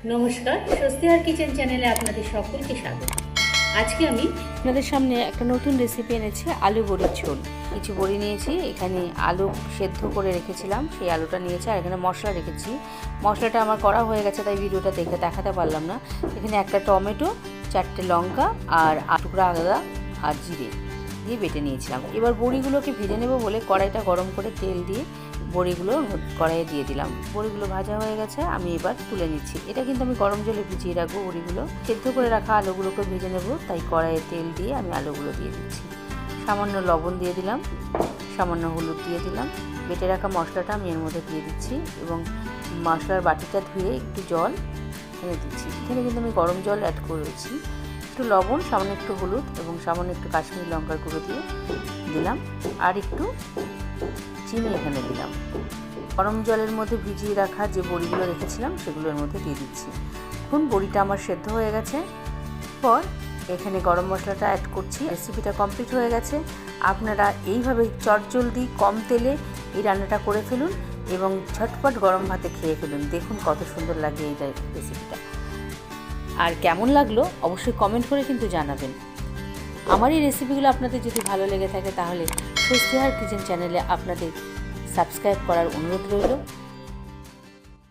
নমস্কার, স্বস্তিহার কিচেন চ্যানেলে আপনাদের সকলকে স্বাগত। আজকে আমি আপনাদের সামনে একটা নতুন রেসিপি এনেছি, আলু বড়ির ঝোল। কিছু বড়ি নিয়েছি, এখানে আলু সেদ্ধ করে রেখেছিলাম, সেই আলুটা নিয়েছি, আর এখানে মশলা রেখেছি। মশলাটা আমার করা হয়ে গেছে, তাই ভিডিওটা দেখে দেখাতে পারলাম না। এখানে একটা টমেটো, 4টে লঙ্কা আর টুকরা আদা আর জিরে দিয়ে বেটে নিয়েছিলাম। এবার বড়িগুলোকে ভেজে নেব বলে কড়াইটা গরম করে তেল দিয়ে বড়িগুলো কড়াইয়ে দিয়ে দিলাম। বড়িগুলো ভাজা হয়ে গেছে, আমি এবার তুলে নিচ্ছি। এটা কিন্তু আমি গরম জলে ভিজিয়ে রাখবো বড়িগুলো। সেদ্ধ করে রাখা আলুগুলোকে ভেজে নেব, তাই কড়াইয়ে তেল দিয়ে আমি আলুগুলো দিয়ে দিচ্ছি। সামান্য লবণ দিয়ে দিলাম, সামান্য হলুদ দিয়ে দিলাম। বেটে রাখা মশলাটা আমি এর মধ্যে দিয়ে দিচ্ছি এবং মশলার বাটিটা ধুয়ে একটু জল এনে দিচ্ছি। এখানে কিন্তু আমি গরম জল অ্যাড করেছি। একটু লবণ, সামান্য একটু হলুদ এবং সামান্য একটু কাশ্মীরি লঙ্কার গুঁড়ো দিয়ে দিলাম, আর একটু চিনি এখানে দিলাম। গরম জলের মধ্যে ভিজিয়ে রাখা যে বড়িগুলো রেখেছিলাম সেগুলোর মধ্যে দিয়ে দিচ্ছি। এখন বড়িটা আমার সেদ্ধ হয়ে গেছে। পর এখানে গরম মশলাটা অ্যাড করছি। রেসিপিটা কমপ্লিট হয়ে গেছে। আপনারা এইভাবে চটজলদি কম তেলে এই রান্নাটা করে ফেলুন এবং ঝটপট গরম ভাতে খেয়ে ফেলুন। দেখুন কত সুন্দর লাগে এই রেসিপিটা। আর কেমন লাগলো অবশ্যই কমেন্ট করে কিন্তু জানাবেন। আমার এই রেসিপিগুলো আপনাদের যদি ভালো লেগে থাকে তাহলে স্বস্তিহার কিচেন চ্যানেলে আপনাদের সাবস্ক্রাইব করার অনুরোধ রইল।